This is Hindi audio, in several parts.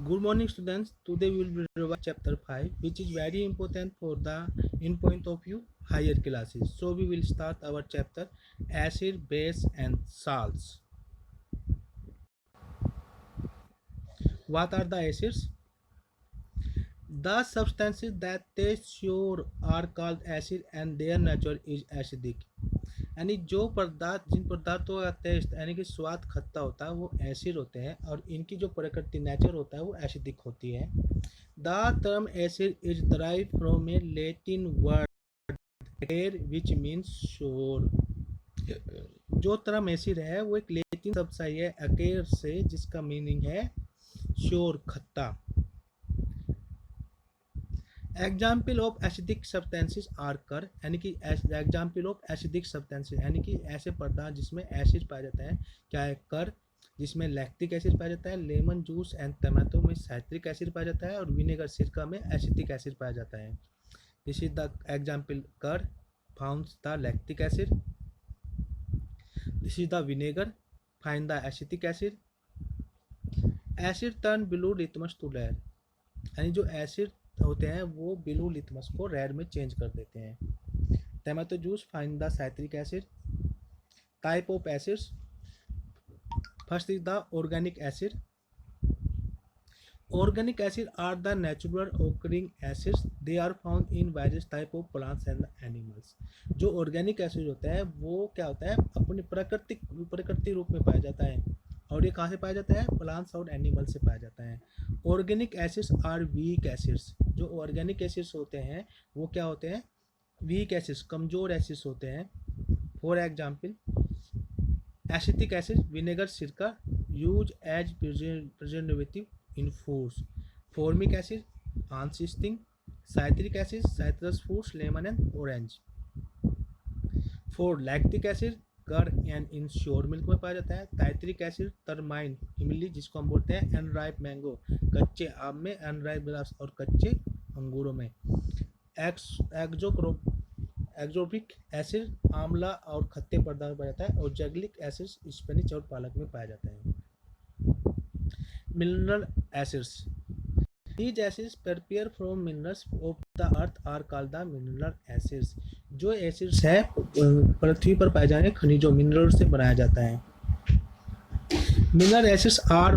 Good morning, students. Today we will revise chapter 5, which is very important for the in point of view higher classes. So we will start our chapter acid, base, and salts. What are the acids? The substances that taste sour are called acid and their nature is acidic. यानी जो पदार्थ जिन पदार्थों का टेस्ट यानी कि स्वाद खट्टा होता है वो एसिड होते हैं और इनकी जो प्रकृति नेचर होता है वो एसिडिक होती है. The term acid is derived from a Latin word acer which means sour. जो टर्म एसिड है वो एक लेटिन शब्द से है अकेर से जिसका मीनिंग है श्योर खट्टा. Example of acidic substances are curd यानी कि एग्जाम्पल ऑफ एसिडिक सब्सटेंसेस यानी कि ऐसे पदार्थ जिसमें एसिड पाया जाता है. क्या है? कर जिसमें लैक्टिक एसिड पाया जाता है, लेमन जूस एंड टमाटो में साइट्रिक एसिड पाया जाता है और विनेगर सिरका में एसिटिक एसिड पाया जाता है. This is the example curd founds the lactic acid. This is the vinegar find the acetic acid. Acid turn blue litmus to red यानी जो एसिड होते हैं वो ब्लू लिटमस को रेड में चेंज कर देते हैं. Tomato juice find the citric acid. Type of acids first is the organic acid. Organic acid are the natural occurring acids. They are found in various type of plants and animals. जो ऑर्गेनिक एसिड होता है वो क्या होता है अपने प्रकृति रूप में पाया जाता है और ये कहाँ से पाया जाता है? प्लांट्स और एनिमल से पाया जाता है. Organic acids are weak acids. जो ऑर्गेनिक एसिड्स होते हैं वो क्या होते हैं? वीक एसिड्स, कमजोर एसिड्स होते हैं. For example acetic acid vinegar सिरका use as preservative in foods. Formic acid ant stinging. Citric acid citrus fruits lemon and orange. For lactic acid curd and in sour milk में पाया जाता है. टाइट्रिक एसिड टर्माइन इमली जिसको हम बोलते हैं अनराइप मैंगो, कच्चे आम में, अनराइप ग्रास और कच्चे अंगूरों में. एक्सोबिक एसिड आंवला और खट्टे पदार्थ में पाया जाता है और जैगलिक एसिड स्पिनच और पालक में पाया जाता है. Mineral acids. These acids prepare from minerals of the earth are called the mineral acids. जो एसिड्स है पृथ्वी पर पाए जाने खनिजों मिनरल से बनाया जाता है. Mineral acids are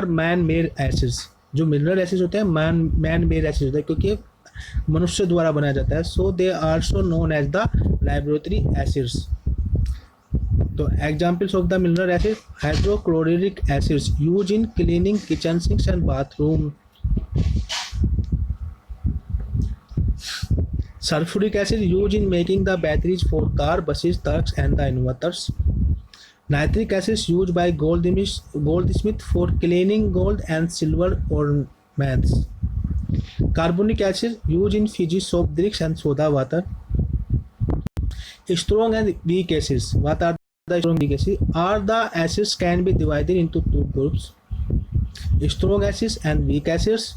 man made acids. जो मिनरल एसिड्स होते हैं मैन मेड एसिड्स होते हैं क्योंकि मनुष्य द्वारा बनाया जाता है. So they also known as the laboratory acids. तो examples of the mineral acid hydrochloric acids use in cleaning kitchen sinks and bathroom. Sulfuric acid used in making the batteries for car, buses, trucks and the inverters. Nitric acid used by goldsmith for cleaning gold and silver ornaments. Carbonic acid used in Fiji soap drinks and soda water. Strong and weak acids. What are the strong and weak acids? Are the acids can be divided into two groups. Strong acids and weak acids.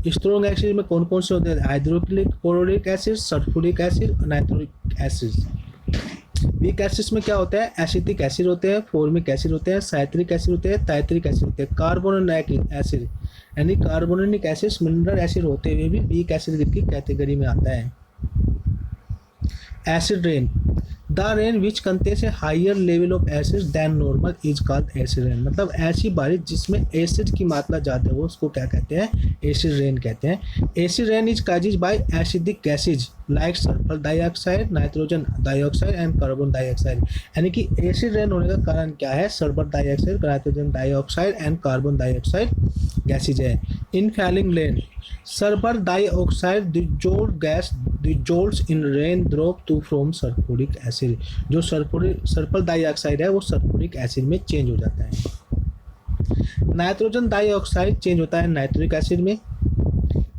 Strong acid में कौन कौन से होते हैं? Hydrochloric acid, sulphuric acid, nitric acid. Weak acids में क्या होता है? एसिटिक एसिड होते हैं, फॉर्मिक एसिड होते हैं, साइट्रिक एसिड होते हैं, टाइट्रिक एसिड होते हैं. कार्बोनिक एसिड यानी कार्बोनिक एसिड मिनरल एसिड होते हुए भी वीक एसिड की कैटेगरी में आता है. Acid rain. The rain which contains a higher level of acid than normal is called acid rain. मतलब ऐसी बारिश जिसमें एसिड की मात्रा ज़्यादा हो उसको क्या कहते हैं? एसिड रेन कहते हैं. Acid rain is causes by acidic gases like sulphur dioxide, nitrogen dioxide and carbon dioxide. यानी कि एसिड रेन होने का कारण क्या है? Sulphur dioxide, nitrogen dioxide and carbon dioxide gases है. In falling rain sulphur dioxide dissolves in rain drop to from sulphuric acid. जो सल्फर डाइऑक्साइड है वो सल्फ्यूरिक एसिड में चेंज हो जाता है. नाइट्रोजन डाइऑक्साइड चेंज होता है नाइट्रिक एसिड में.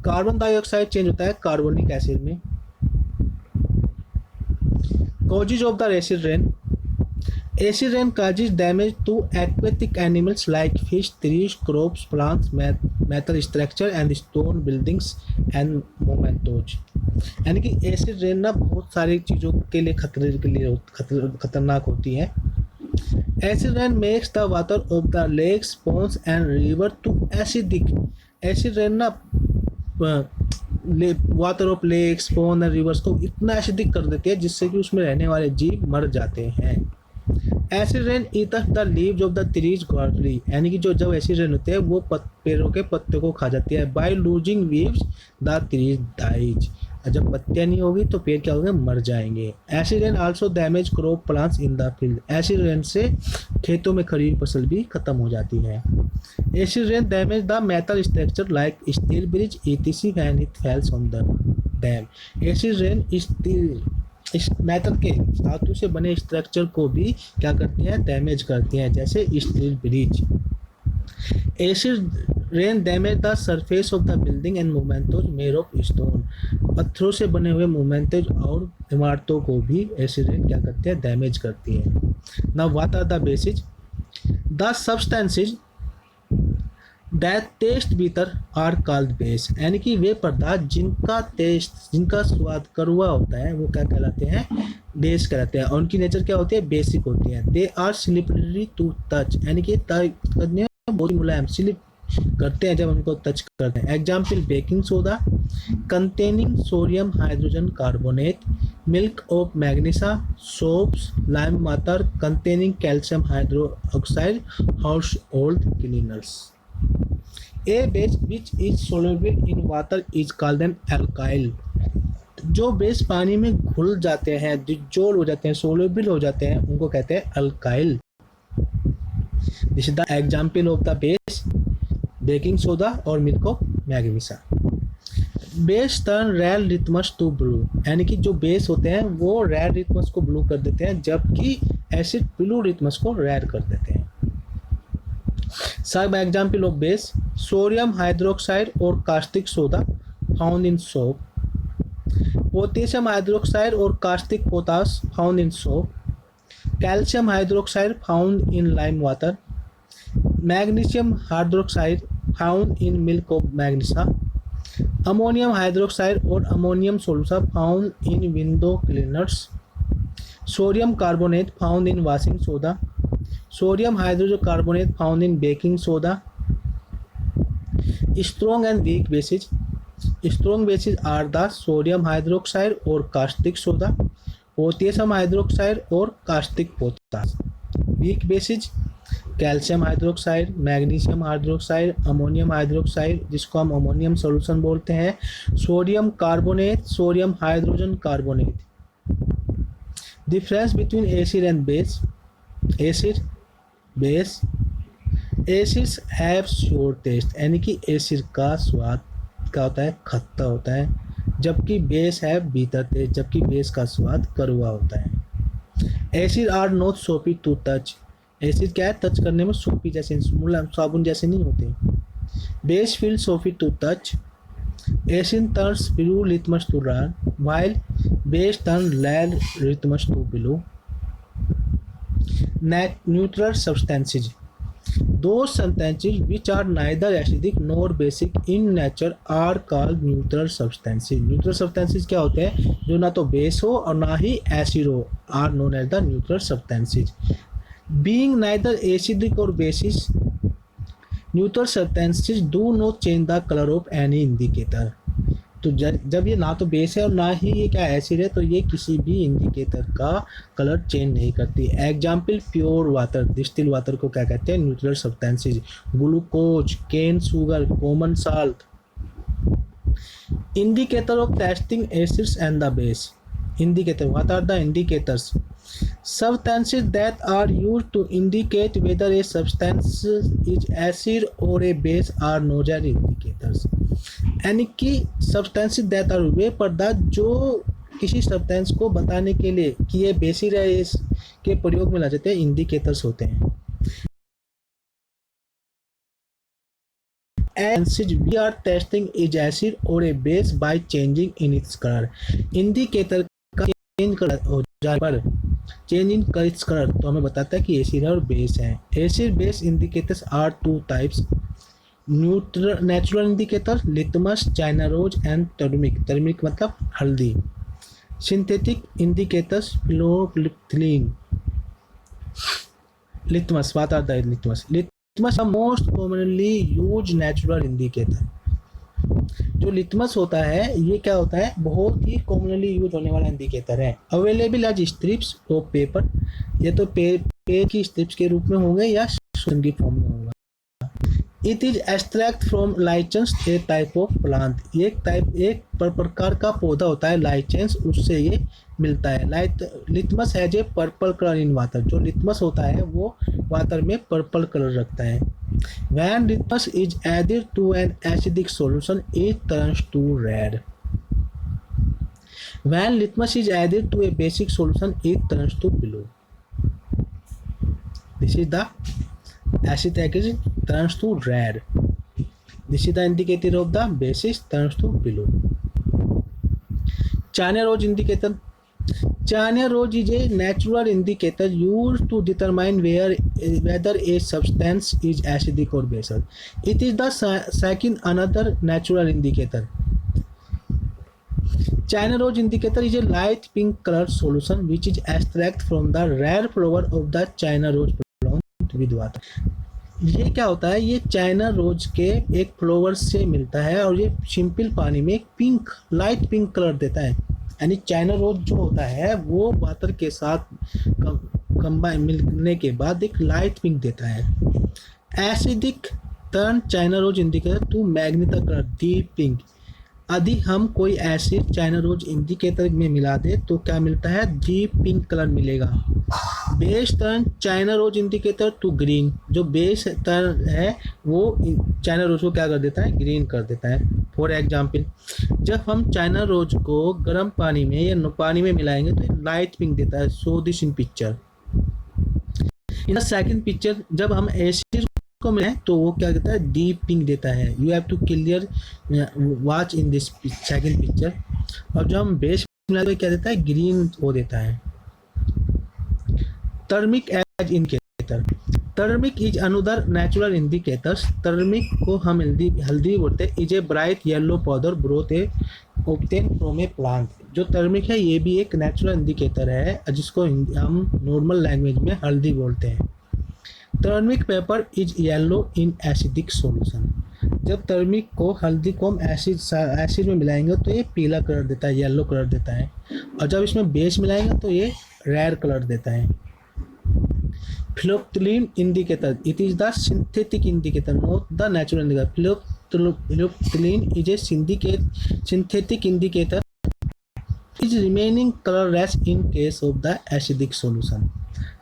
कार्बन डाइऑक्साइड चेंज होता है कार्बोनिक एसिड में. Causes of the acid rain. Acid rain causes damage to aquatic animals like fish, trees, crops, plants, metal structure and stone buildings and mementos. यानी कि एसिड रेन ना बहुत सारी चीज़ों के लिए खतरनाक होती है. Acid rain makes the water of the lakes, ponds and river to acidic. Acid rain ना वाटर ऑफ लेक्स, पॉन्ड और रिवर्स को इतना एसिडिक कर देती है जिससे कि उसमें रहने वाले जीव मर जाते हैं। Acid rain eats the leaves of the trees gradually, यानी कि जो जब एसिड रेन होते हैं वो पेड़ों के पत्तों को खा जाती है। By losing leaves the trees dies, जब पत्तियां नहीं होगी तो पेड़ क्या होंगे, मर जाएंगे। Acid rain also damage crop plants in the field, acid rain से खेतों में खड़ी हुई फसल भी खत्म हो जाती है। Acid rain damage the metal structure like steel bridge etc when it fails on the dam. Acid rain steel इस मेटल के धातु से बने स्ट्रक्चर को भी क्या करती हैं, डैमेज करती हैं, जैसे steel bridge. Acid rain damage the surface of the building and mementos made of stone, पत्थरों से बने हुए मोमेंटोज और इमारतों को भी एसिड रेन क्या करती है, डैमेज करती है। Now what are the bases, the substances that taste bitter are called base, यानी कि वे पदार्थ जिनका स्वाद कड़वा होता है वो क्या कहलाते हैं, बेस कहलाते हैं, और उनकी नेचर क्या होती है, बेसिक होती है। They are slippery to touch, यानी कि करने में बहुत मुलायम, स्लिप करते हैं जब उनको टच करते हैं। Example baking soda containing sodium hydrogen carbonate, milk of magnesia, soaps, lime water containing calcium hydroxide, household cleaners. A base which is soluble in water is called an alkyl, जो बेस पानी में घुल जाते हैं, डिजोल्व हो जाते हैं, सोल्यूबल हो जाते हैं, उनको कहते हैं alkali. This is the example of the base baking soda और milk of magnesia. Base turn red litmus to blue, यानी कि जो बेस होते हैं वो रेड लिटमस को ब्लू कर देते हैं, जबकि एसिड ब्लू लिटमस को रेड कर देते हैं। सब example of base sodium hydroxide और caustic soda found in soap, potassium hydroxide और caustic potash found in soap, calcium hydroxide found in lime water, magnesium hydroxide found in milk of magnesia, ammonium hydroxide और ammonium solution found in window cleaners, sodium carbonate found in washing soda, sodium hydrocarbonate found in baking soda। Strong and weak bases, strong bases are the sodium hydroxide or caustic soda, potassium hydroxide or caustic potash। weak bases calcium hydroxide, magnesium hydroxide, ammonium hydroxide जिसको हम अमोनियम सॉल्यूशन बोलते हैं, sodium carbonate, sodium hydrogen carbonate. Difference between acid and base, acid base, acids have sour taste, यानी कि एसिड का स्वाद क्या होता है, खट्टा होता है, जबकि बेस है बीटर टेस्ट, जबकि बेस का स्वाद कड़वा होता है। एसिड आर नॉट सोपी टू टच, एसिड क्या है, टच करने में सोपी जैसे साबुन जैसे नहीं होते। Base feel soapy to touch, acid turns blue litmus to red while base turn red litmus to blue. Neutral substances, those substances which are neither acidic nor basic in nature are called neutral substances। neutral substances क्या होते हैं, जो ना तो बेस हो और ना ही एसिड हो, are known as the neutral substances। being neither acidic or basic, neutral substances do not change the color of any indicator। तो जब ये ना तो बेस है और ना ही ये क्या एसिड है, तो ये किसी भी इंडिकेटर का कलर चेंज नहीं करती। Example pure water, distil water को क्या कहते हैं, neutral substances. Glucose, cane sugar, common salt. Indicator of testing acids and the base, indicator, what are the indicators? Substances that are used to indicate whether a substance is acid or a base are known as indicators। यानी कि substances that are वे पदार्थ जो किसी सब्सटेंस को बताने के लिए कि ये बेसिड है इसके प्रयोग में ला जाते हैं, इंडिकेटर्स होते हैं। And we are testing is acid or a base by changing in its color। Indicator का चेंज हो जाने पर चेंज इन इट्स कलर तो हमें बताता है कि एसिड है और बेस है। Acid base indicators are two types, natural indicator litmus, china rose and turmeric, turmeric मतलब हल्दी। सिंथेटिक इंडिकेटर्स फ्लोरोफिलिन। Litmus, what are the litmus? Litmus are most commonly used natural indicator. जो लिटमस होता है ये क्या होता है, बहुत ही कॉमनली यूज होने वाला इंडिकेटर है. Available as strips of paper, ये तो पेज की स्ट्रिप्स के रूप में होंगे या सोल्यूशन की फॉर्म में होगा. It is extract from lichens, a type of plant, ये एक प्रकार का पौधा होता है लाइचेंस, उससे ये मिलता है. Litmus has a purple colour in water, जो लिटमस होता है वो वाटर में पर्पल कलर रखता है. When litmus is added to an acidic solution, it turns to red. When litmus is added to a basic solution, it turns to blue. This is the acetic acid turns to red. This is the indicator of the basic turns to blue. China rose indicator. China rose is a natural indicator used to determine whether a substance is acidic or basic. It is the second another natural indicator. China rose indicator is a light pink colored solution which is extracted from the rare flower of the China rose plant with water. ये क्या होता है, ये चाइना रोज के एक फ्लावर से मिलता है और ये सिंपल पानी में एक पिंक लाइट पिंक कलर देता है. यानी चाइना रोज जो होता है वो वाटर के साथ कंबाइन मिलने के बाद एक लाइट पिंक देता है. Acidic turn China rose indicator to magenta colour deep pink. यदि हम कोई एसिड चाइना रोज इंडिकेटर में मिला दे तो क्या मिलता है, डीप पिंक कलर मिलेगा. Base turn China rose indicator to green, जो बेस टर्न है वो चाइना रोज को क्या कर देता है, ग्रीन कर देता है. फॉर एग्जाम्पल, जब हम चाइना रोज को गर्म पानी में या पानी में मिलाएंगे तो लाइट पिंक देता है. So this in picture. In the second picture जब हम एसिड को मिलाएं तो वो क्या देता है, डीप पिंक देता है. You have to clear watch in this second picture. और जब हम बेस मिलाते तो क्या देता है, ग्रीन वो देता है. Turmeric as indicator. Turmeric is another natural indicator. Turmeric को हम हल्दी बोलते हैं. Is a bright yellow powder broth a obtain from a plant. जो टर्मिक है ये भी एक नेचुरल इंडिकेटर है जिसको हम नॉर्मल लैंग्वेज में हल्दी बोलते हैं. Turmeric paper is yellow in acidic solution. जब टर्मिक को हल्दी को हम एसिड में मिलाएंगे तो ये पीला कलर देता है, येलो कलर देता है. और जब इसमें बेस मिलाएंगे तो ये रेड कलर देता है. Phenolphthalein indicator. It is the synthetic indicator, not the natural indicator. Phenolphthalein is a synthetic indicator. It is remaining colorless in case of the acidic solution.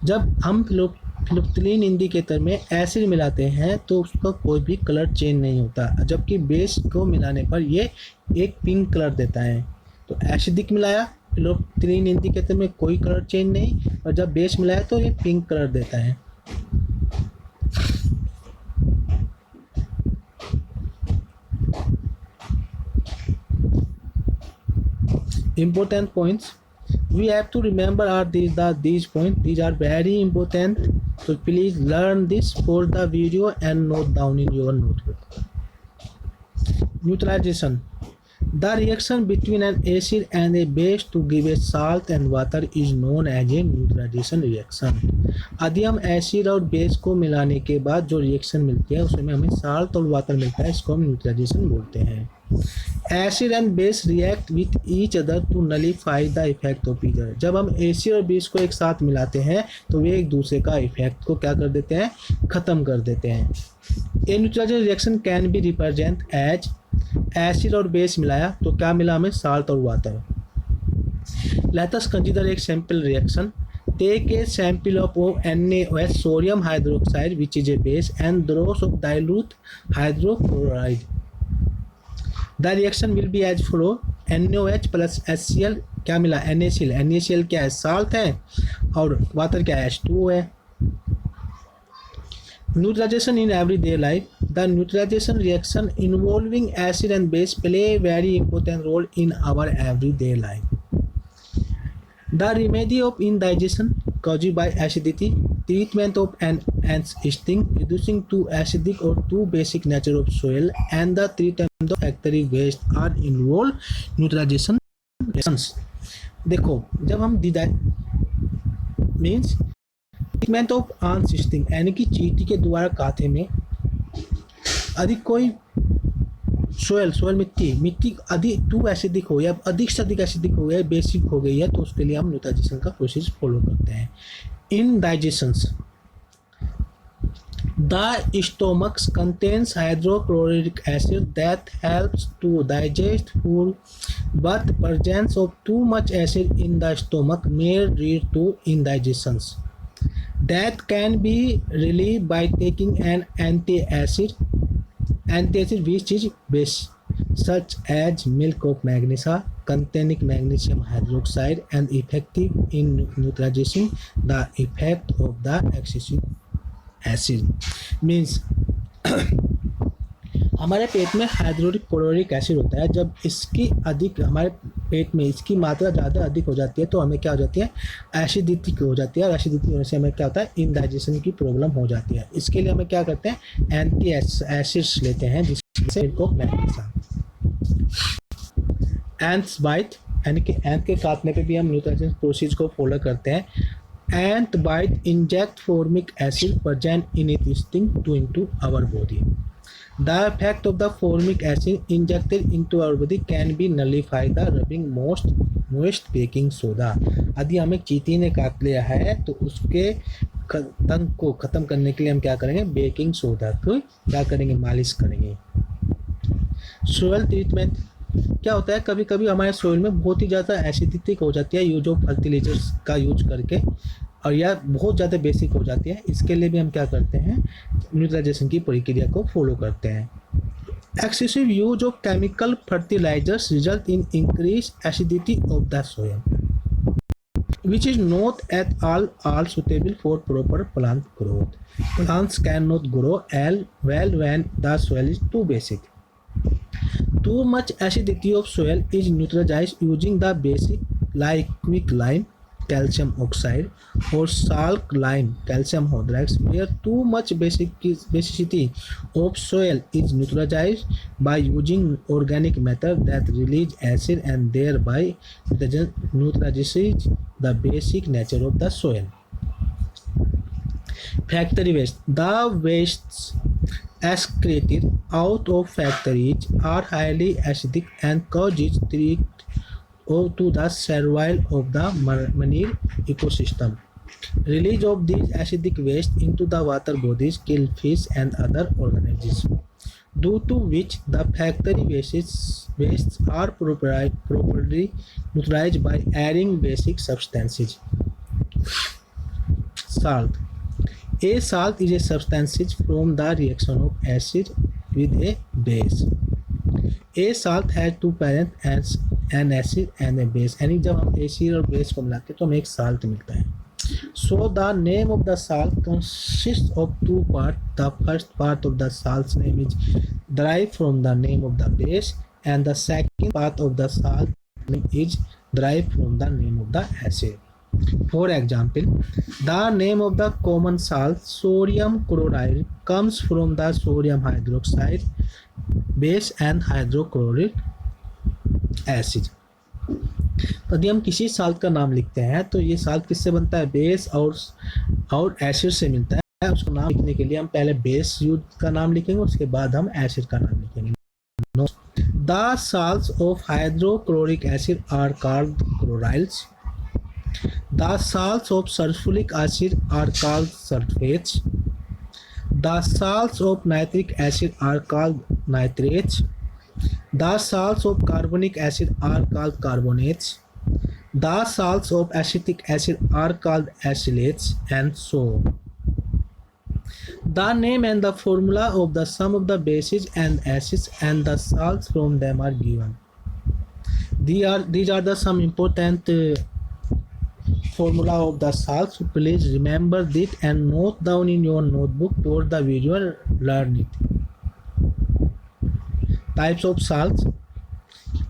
जब हम फिनोल्फ्थलीन इंडिकेटर में एसिड मिलाते हैं तो उसका कोई भी कलर चेंज नहीं होता, जबकि बेस को मिलाने पर ये एक पिंक कलर देता है. तो एसिडिक मिलाया, फिनोल्फ्थलीन इंडिकेटर में कोई कलर चेंज नहीं, और जब बेस मिलाया तो ये पिंक कलर देता है. Important points we have to remember are these points. These are very important, so please learn this for the video and note down in your notebook. Neutralization. The reaction between an acid and a base to give a salt and water is known as a neutralization reaction. यदि हम एसिड और बेस को मिलाने के बाद जो रिएक्शन मिलती है उसमें हमें साल्ट और वाटर मिलता है, इसको हम न्यूट्रलाइजेशन बोलते हैं. Acid and base react with each other to nullify the effect of each other. जब हम एसिड और बेस को एक साथ मिलाते हैं तो वे एक दूसरे का इफेक्ट को क्या कर देते हैं, ख़त्म कर देते हैं. A neutralisation reaction can be represent as, acid और बेस मिलाया तो क्या मिला हमें, साल्ट और वाटर. लेट अस कंसीडर एक sample reaction. Take a sample of NaOH, sodium hydroxide, which is a base, and drops of dilute hydrochloride. The reaction will be as follow. NaOH plus HCl क्या मिला, NaCl. NaCl क्या है, साल्ट है, और वाटर क्या है, H2O है. Neutralization in everyday life. The neutralization reaction involving acid and base play a very important role in our everyday life. The remedy of indigestion caused by acidity, treatment of an ants sting, reducing to acidic or too basic nature of soil, and the treatment of factory waste are involved neutralization reactions. देखो जब हम मीन्स ट्रीटमेंट ऑफ अनसिस्टिंग यानी कि चींटी के द्वारा काथे में अधिक कोई सोयल मिट्टी अधिक टू एसिडिक हो या अधिक से अधिक एसिडिक हो गया, बेसिक हो गई है, तो उसके लिए हम न्यूट्राइजेशन का प्रोसेस फॉलो करते हैं। इन digestions the stomach contains hydrochloric acid that helps to digest food, but presence of too much acid in the stomach may lead to indigestions that can be relieved by taking an antacid which is base such as milk of magnesia containing magnesium hydroxide and effective in neutralizing the effect of the excessive acid. Means हमारे पेट में हाइड्रोक्लोरिक क्लोरिक एसिड होता है, जब इसकी अधिक हमारे पेट में इसकी मात्रा ज़्यादा अधिक हो जाती है तो हमें क्या हो जाती है, एसिडिटी हो जाती है, और एसिडिटी होने से हमें क्या होता है, इंडाइजेशन की प्रॉब्लम हो जाती है। इसके लिए हमें क्या करते हैं, एंटी एसिड्स लेते हैं जिससे इनको एंट्स बाइट यानी कि एंट के काटने पे भी हम न्यूट्रिशन प्रोसीज को फॉलो करते हैं। Ant bite inject formic acid present in its sting into our body. The effect of the formic acid injected into our body can be nullified by rubbing moist baking soda. यदि हमें चींटी ने काट लिया है तो उसके तंग को ख़त्म करने के लिए हम क्या करेंगे, बेकिंग सोडा को क्या करेंगे, मालिश करेंगे। सोयल ट्रीटमेंट क्या होता है, कभी कभी हमारे सोइल में बहुत ही ज़्यादा एसिडिक हो जाती है यूज ऑफ फर्टिलाइजर्स का यूज करके, और या बहुत ज़्यादा बेसिक हो जाती है। इसके लिए भी हम क्या करते हैं, न्यूट्रलाइजेशन की प्रक्रिया को फॉलो करते हैं। Excessive use of chemical fertilisers result in increase acidity of the soil which is not at all suitable for proper plant growth. Plants cannot grow well when the soil is too basic. Too much acidity of soil is neutralized using the basic like quicklime calcium oxide or salt lime calcium hydroxide, where too much basicity of soil is neutralized by using organic method that release acid and thereby neutralizes the basic nature of the soil. Factory waste. The wastes excreted out of factories are highly acidic and causes threat to the survival of the marine ecosystem. Release of these acidic waste into the water bodies kill fish and other organisms, due to which the factory wastes are properly neutralized by adding basic substances. Salt. A salt is a substance from the reaction of acid with a base. A salt has two parents as an acid and a base. यानी जब हम एसिड और बेस को मिलाते हैं तो हमें एक साल्ट मिलता है. So the name of the salt consists of two parts. The first part of the salt's name is derived from the name of the base, and the second part of the salt name is derived from the name of the acid. For example, the name of the common salt sodium chloride comes from the sodium hydroxide base and hydrochloric acid. यदि हम किसी साल्ट का नाम लिखते हैं तो ये साल्ट किससे बनता है, बेस और एसिड से मिलता है. उसका नाम लिखने के लिए हम पहले बेस यूज का नाम लिखेंगे, उसके बाद हम एसिड का नाम लिखेंगे. The salts of hydrochloric acid are called chlorides. The salts of sulfuric acid are called sulfates. The salts of nitric acid are called nitrates. The salts of carbonic acid are called carbonates. The salts of acetic acid are called acylates, and so on. The name and the formula of the sum of the bases and acids and the salts from them are given. These are the some important formula of the salts. Please remember it and note down in your notebook or the visual learn it. Types of salts.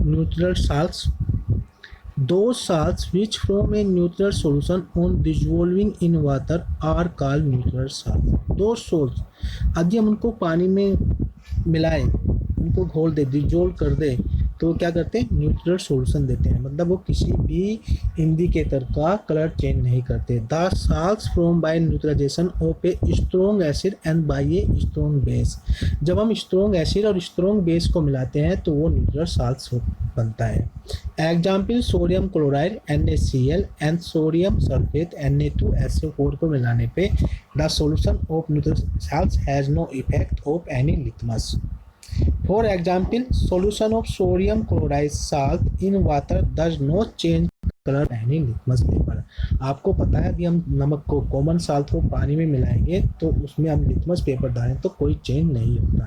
Neutral salts. Those salts which form a neutral solution on dissolving in water are called neutral salts. Those salts यदि हम उनको पानी में मिलाएं, उनको घोल दे, डिजोल्व कर दे, तो क्या करते हैं, न्यूट्रल सॉल्यूशन देते हैं, मतलब वो किसी भी इंडिकेटर का कलर चेंज नहीं करते। The salts from by neutralisation of a strong acid and by a strong base. जब हम स्ट्रॉन्ग एसिड और स्ट्रॉन्ग बेस को मिलाते हैं तो वो न्यूट्रल साल्ट्स बनता है। Example sodium chloride NaCl and sodium sulphate Na2SO4 को मिलाने पे the solution of neutral salts has no effect of any litmus. For example solution of sodium chloride salt in water does not change colour any litmus paper. आपको पता है कि हम नमक को, कॉमन साल्ट को पानी में मिलाएंगे तो उसमें हम लिटमस पेपर डालें तो कोई चेंज नहीं होता।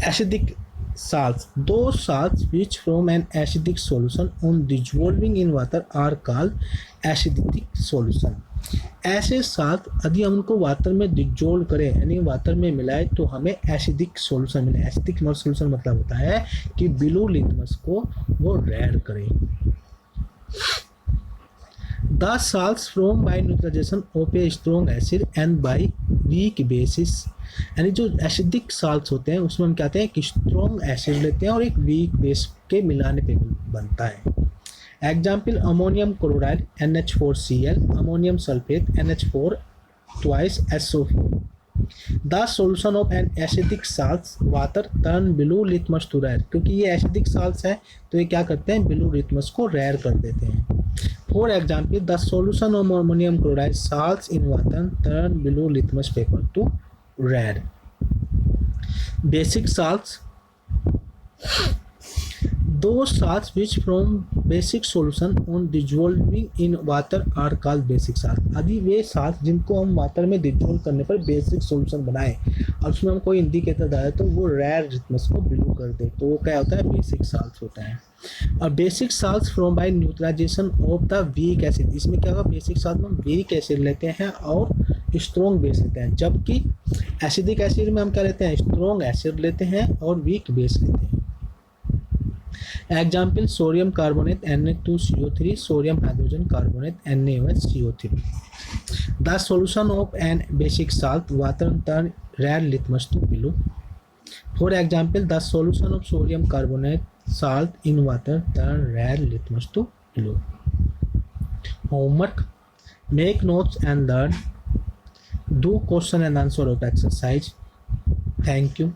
Acidic salts, those salts which form an acidic solution on dissolving in water are called acidic solution। ऐसे साल्ट यदि हम उनको वाटर में डिजोल्व करें यानी वाटर में मिलाए तो हमें एसिडिक सॉल्यूशन मिले। एसिडिक सॉल्यूशन मतलब होता है कि बिलो लिटमस को वो रेड करें। The salts from by neutralisation of a strong acid and by weak bases, यानी जो एसिडिक साल्ट्स होते हैं उसमें हम कहते हैं कि स्ट्रॉन्ग एसिड लेते हैं और एक वीक बेस के मिलाने पे बनता है। Example ammonium chloride NH4Cl, ammonium sulphate NH4 twice SO4। The solution of an acidic salts water turn blue litmus to red, क्योंकि ये एसिडिक साल्ट्स हैं तो ये क्या करते हैं, बिलो लिटमस को रेयर कर देते हैं। For example the solution of ammonium chloride salts in water turn blue litmus paper two red. Basic salts, those salts which from basic solution on dissolving in water are called basic salt। यदि वे साल्ट जिनको हम वाटर में डिजोल्व करने पर बेसिक सॉल्यूशन बनाए और उसमें हम कोई इंडिकेटर डाले तो वो रेयर लिटमस को बिलो कर दे तो वो क्या होता है, बेसिक साल्ट होता है। और basic salt from by neutralisation of the weak acid, इसमें क्या होगा, बेसिक साल्ट में वीक एसिड लेते हैं और स्ट्रॉन्ग बेस लेते हैं, जबकि एसिडिक एसिड में हम क्या लेते हैं, स्ट्रॉन्ग एसिड लेते हैं और वीक बेस लेते हैं। Example sodium carbonate Na2CO3, sodium hydrogen carbonate NaOH CO3। The solution of an basic salt water turn red litmus to blue. For example the solution of sodium carbonate salt in water turn red litmus to blue. Homework, make notes and learn, do question and answer of exercise. Thank you.